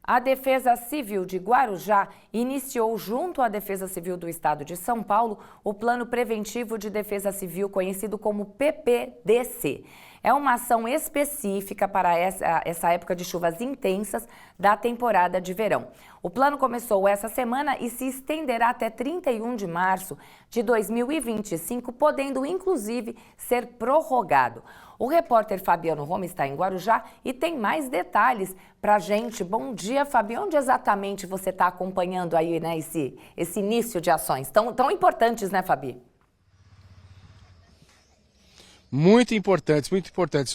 A Defesa Civil de Guarujá iniciou, junto à Defesa Civil do Estado de São Paulo, o Plano Preventivo de Defesa Civil, conhecido como PPDC. É uma ação específica para essa época de chuvas intensas da temporada de verão. O plano começou essa semana e se estenderá até 31 de março de 2025, podendo inclusive ser prorrogado. O repórter Fabiano Roma está em Guarujá e tem mais detalhes para a gente. Bom dia, Fabi. Onde exatamente você está acompanhando aí, né, esse início de ações tão importantes, né, Fabi? Muito importantes,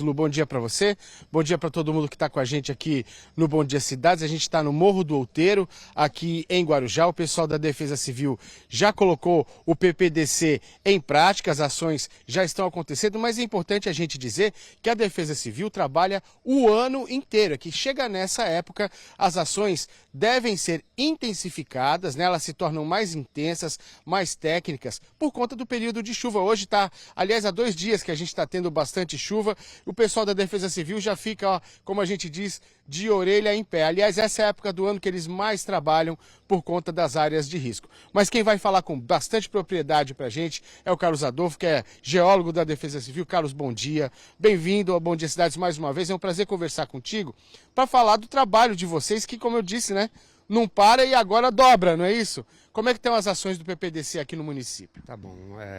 Lu. Bom dia para você, bom dia para todo mundo que está com a gente aqui no Bom Dia Cidades. A gente está no Morro do Outeiro, aqui em Guarujá. O pessoal da Defesa Civil já colocou o PPDC em prática, as ações já estão acontecendo, mas é importante a gente dizer que a Defesa Civil trabalha o ano inteiro, que chega nessa época, as ações devem ser intensificadas, né? Elas se tornam mais intensas, mais técnicas, por conta do período de chuva. Hoje está, aliás, há 2 dias que a gente está tendo bastante chuva, o pessoal da Defesa Civil já fica, ó, como a gente diz, de orelha em pé. Aliás, essa é a época do ano que eles mais trabalham por conta das áreas de risco. Mas quem vai falar com bastante propriedade para a gente é o Carlos Adolfo, que é geólogo da Defesa Civil. Carlos, bom dia. Bem-vindo ao Bom Dia Cidades mais uma vez. É um prazer conversar contigo para falar do trabalho de vocês, que, como eu disse, né, não para e agora dobra, não é isso? Como é que estão as ações do PPDC aqui no município? Tá bom.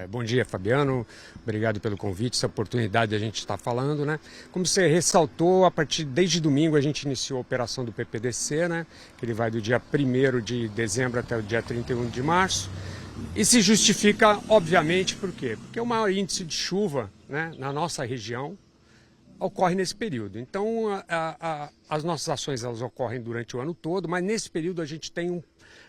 Bom dia, Fabiano. Obrigado pelo convite, essa oportunidade de a gente estar falando, né? Como você ressaltou, desde domingo a gente iniciou a operação do PPDC, né? Que ele vai do dia 1º de dezembro até o dia 31 de março. E se justifica, obviamente, por quê? Porque o maior índice de chuva, né, na nossa região ocorre nesse período. Então, as nossas ações elas ocorrem durante o ano todo, mas nesse período a gente tem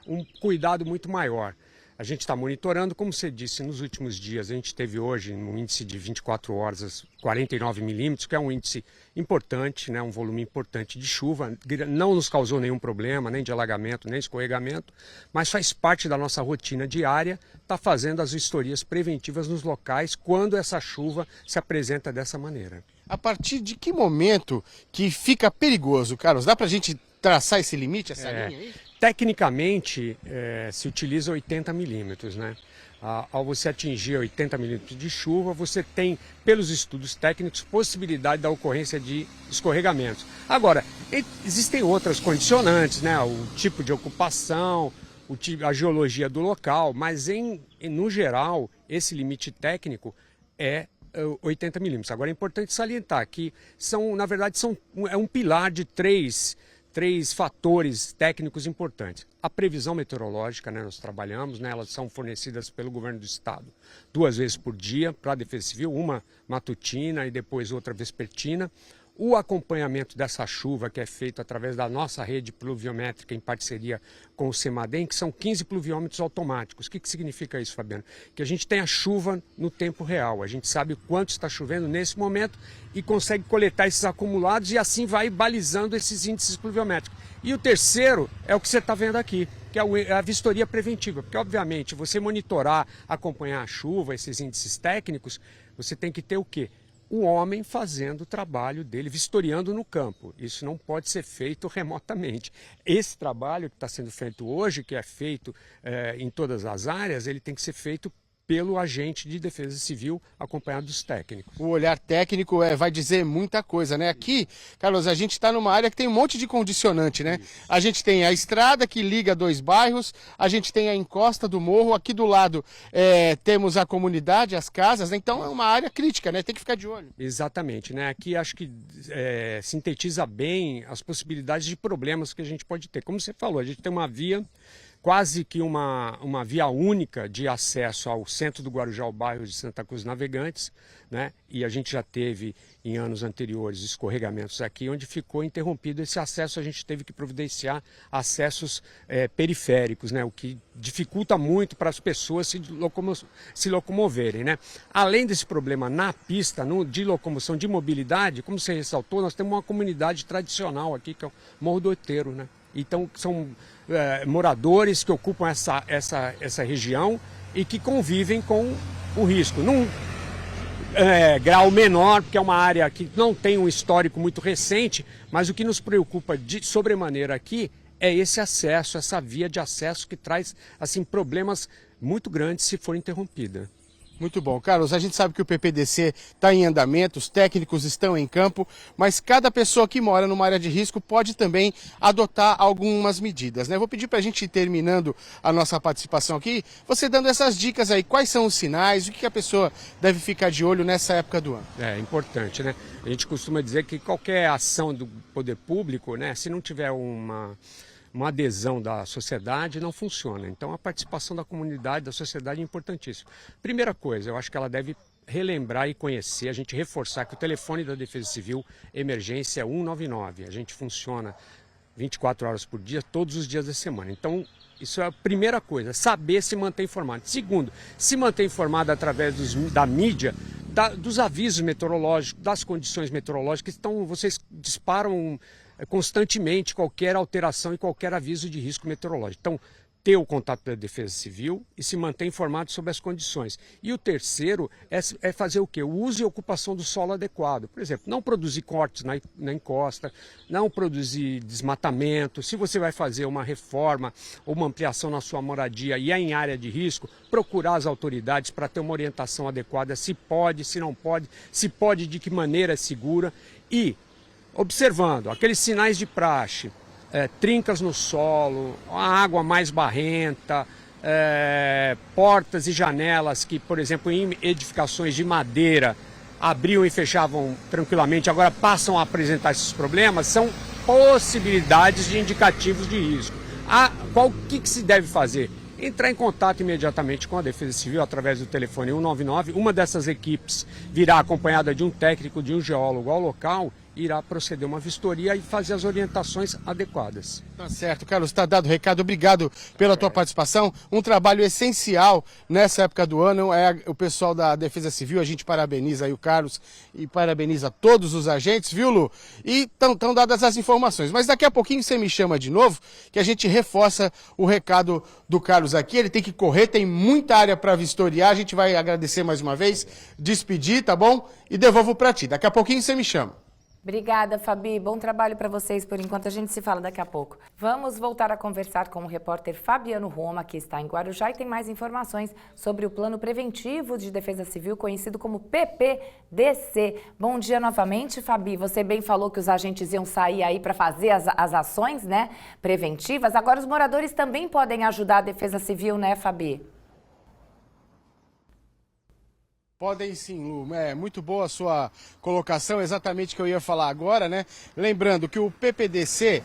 um cuidado muito maior. A gente está monitorando, como você disse, nos últimos dias, a gente teve hoje um índice de 24 horas, 49 milímetros, que é um índice importante, né, um volume importante de chuva, não nos causou nenhum problema, nem de alagamento, nem escorregamento, mas faz parte da nossa rotina diária, está fazendo as vistorias preventivas nos locais quando essa chuva se apresenta dessa maneira. A partir de que momento que fica perigoso, Carlos? Dá para a gente traçar esse limite, essa linha aí? Tecnicamente, se utiliza 80 milímetros, né? Ao você atingir 80 milímetros de chuva, você tem, pelos estudos técnicos, possibilidade da ocorrência de escorregamentos. Agora, existem outras condicionantes, né? O tipo de ocupação, a geologia do local, mas no geral, esse limite técnico é 80 milímetros. Agora, é importante salientar que na verdade, é um pilar de três fatores técnicos importantes. A previsão meteorológica, né, nós trabalhamos, né, elas são fornecidas pelo governo do estado 2 vezes por dia para a Defesa Civil, uma matutina e depois outra vespertina. O acompanhamento dessa chuva que é feito através da nossa rede pluviométrica em parceria com o CEMADEM, que são 15 pluviômetros automáticos. O que significa isso, Fabiano? Que a gente tem a chuva no tempo real, a gente sabe quanto está chovendo nesse momento e consegue coletar esses acumulados e assim vai balizando esses índices pluviométricos. E o terceiro é o que você está vendo aqui, que é a vistoria preventiva, porque obviamente você monitorar, acompanhar a chuva, esses índices técnicos, você tem que ter o quê? O homem fazendo o trabalho dele, vistoriando no campo. Isso não pode ser feito remotamente. Esse trabalho que está sendo feito hoje, que é feito em todas as áreas, ele tem que ser feito pelo agente de defesa civil acompanhado dos técnicos. O olhar técnico vai dizer muita coisa, né? Aqui, Carlos, a gente está numa área que tem um monte de condicionante, né? Isso. A gente tem a estrada que liga 2 bairros, a gente tem a encosta do morro, aqui do lado temos a comunidade, as casas, né? Então é uma área crítica, né? Tem que ficar de olho. Exatamente, né? Aqui acho que sintetiza bem as possibilidades de problemas que a gente pode ter. Como você falou, a gente tem uma via, quase que uma via única de acesso ao centro do Guarujá, ao bairro de Santa Cruz Navegantes, né? E a gente já teve em anos anteriores escorregamentos aqui, onde ficou interrompido esse acesso, a gente teve que providenciar acessos periféricos, né? O que dificulta muito para as pessoas se locomoverem, né? Além desse problema na pista, de locomoção, de mobilidade, como você ressaltou, nós temos uma comunidade tradicional aqui, que é o Morro do Outeiro, né? Então, são moradores que ocupam essa região e que convivem com o risco. grau menor, porque é uma área que não tem um histórico muito recente, mas o que nos preocupa de sobremaneira aqui é esse acesso, essa via de acesso que traz assim, problemas muito grandes se for interrompida. Muito bom. Carlos, a gente sabe que o PPDC está em andamento, os técnicos estão em campo, mas cada pessoa que mora numa área de risco pode também adotar algumas medidas, né? Vou pedir para a gente ir terminando a nossa participação aqui, você dando essas dicas aí, quais são os sinais, o que a pessoa deve ficar de olho nessa época do ano. É importante, né? A gente costuma dizer que qualquer ação do poder público, né, se não tiver uma adesão da sociedade, não funciona. Então a participação da comunidade, da sociedade é importantíssima. Primeira coisa, eu acho que ela deve relembrar e conhecer, a gente reforçar que o telefone da Defesa Civil emergência é 199. A gente funciona 24 horas por dia, todos os dias da semana. Então isso é a primeira coisa, saber se manter informado. Segundo, se manter informado através da mídia, dos avisos meteorológicos, das condições meteorológicas. Então vocês disparam constantemente qualquer alteração e qualquer aviso de risco meteorológico. Então, ter o contato da Defesa Civil e se manter informado sobre as condições. E o terceiro é fazer o quê? O uso e ocupação do solo adequado. Por exemplo, não produzir cortes na encosta, não produzir desmatamento. Se você vai fazer uma reforma ou uma ampliação na sua moradia e é em área de risco, procurar as autoridades para ter uma orientação adequada, se pode, se não pode, se pode, de que maneira é segura. E observando aqueles sinais de praxe, trincas no solo, a água mais barrenta, portas e janelas que, por exemplo, em edificações de madeira abriam e fechavam tranquilamente, agora passam a apresentar esses problemas, são possibilidades de indicativos de risco. O que se deve fazer? Entrar em contato imediatamente com a Defesa Civil através do telefone 199. Uma dessas equipes virá acompanhada de um técnico, de um geólogo ao local, irá proceder uma vistoria e fazer as orientações adequadas. Tá certo, Carlos, está dado o recado. Obrigado pela tua participação. Um trabalho essencial nessa época do ano é o pessoal da Defesa Civil. A gente parabeniza aí o Carlos e parabeniza todos os agentes, viu, Lu? E estão dadas as informações. Mas daqui a pouquinho você me chama de novo, que a gente reforça o recado do Carlos aqui. Ele tem que correr, tem muita área para vistoriar. A gente vai agradecer mais uma vez, despedir, tá bom? E devolvo para ti. Daqui a pouquinho você me chama. Obrigada, Fabi. Bom trabalho para vocês por enquanto. A gente se fala daqui a pouco. Vamos voltar a conversar com o repórter Fabiano Roma, que está em Guarujá e tem mais informações sobre o Plano Preventivo de Defesa Civil, conhecido como PPDC. Bom dia novamente, Fabi. Você bem falou que os agentes iam sair aí para fazer as ações, né, preventivas. Agora os moradores também podem ajudar a Defesa Civil, né, Fabi? Podem sim, Lu. É muito boa a sua colocação, exatamente o que eu ia falar agora, né? Lembrando que o PPDC,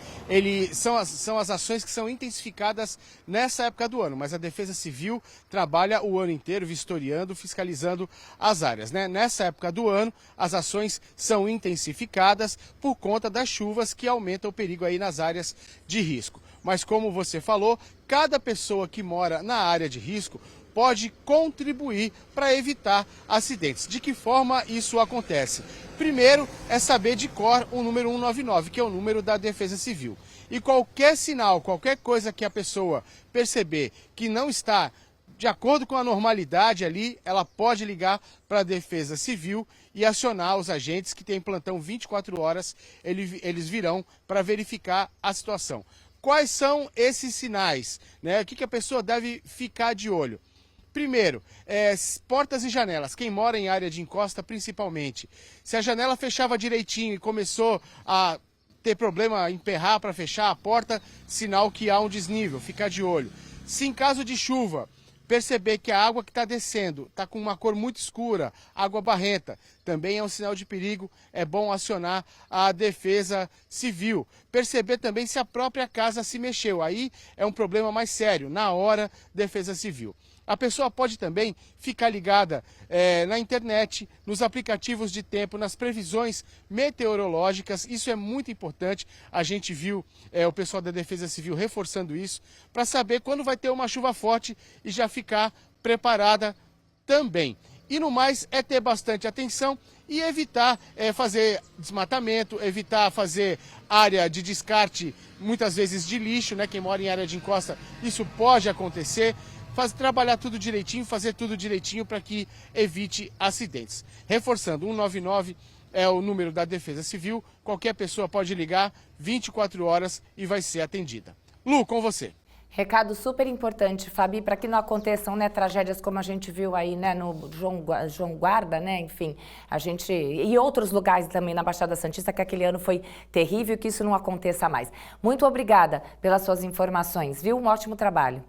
são as ações que são intensificadas nessa época do ano, mas a Defesa Civil trabalha o ano inteiro vistoriando, fiscalizando as áreas, né? Nessa época do ano, as ações são intensificadas por conta das chuvas que aumentam o perigo aí nas áreas de risco. Mas como você falou, cada pessoa que mora na área de risco pode contribuir para evitar acidentes. De que forma isso acontece? Primeiro é saber de cor o número 199, que é o número da Defesa Civil. E qualquer sinal, qualquer coisa que a pessoa perceber que não está de acordo com a normalidade ali, ela pode ligar para a Defesa Civil e acionar os agentes que têm plantão 24 horas, eles virão para verificar a situação. Quais são esses sinais, né? O que a pessoa deve ficar de olho? Primeiro, portas e janelas, quem mora em área de encosta principalmente. Se a janela fechava direitinho e começou a ter problema, emperrar para fechar a porta, sinal que há um desnível, ficar de olho. Se em caso de chuva, perceber que a água que está descendo está com uma cor muito escura, água barrenta, também é um sinal de perigo, é bom acionar a Defesa Civil. Perceber também se a própria casa se mexeu, aí é um problema mais sério, na hora, Defesa Civil. A pessoa pode também ficar ligada na internet, nos aplicativos de tempo, nas previsões meteorológicas. Isso é muito importante. A gente viu o pessoal da Defesa Civil reforçando isso para saber quando vai ter uma chuva forte e já ficar preparada também. E no mais é ter bastante atenção e evitar fazer desmatamento, evitar fazer área de descarte, muitas vezes de lixo, né? Quem mora em área de encosta, isso pode acontecer. Trabalhar tudo direitinho, fazer tudo direitinho para que evite acidentes. Reforçando, 199 é o número da Defesa Civil, qualquer pessoa pode ligar 24 horas e vai ser atendida. Lu, com você. Recado super importante, Fabi, para que não aconteçam, né, tragédias como a gente viu aí, né, no João Guarda, né, enfim, e outros lugares também na Baixada Santista, que aquele ano foi terrível, que isso não aconteça mais. Muito obrigada pelas suas informações, viu? Um ótimo trabalho.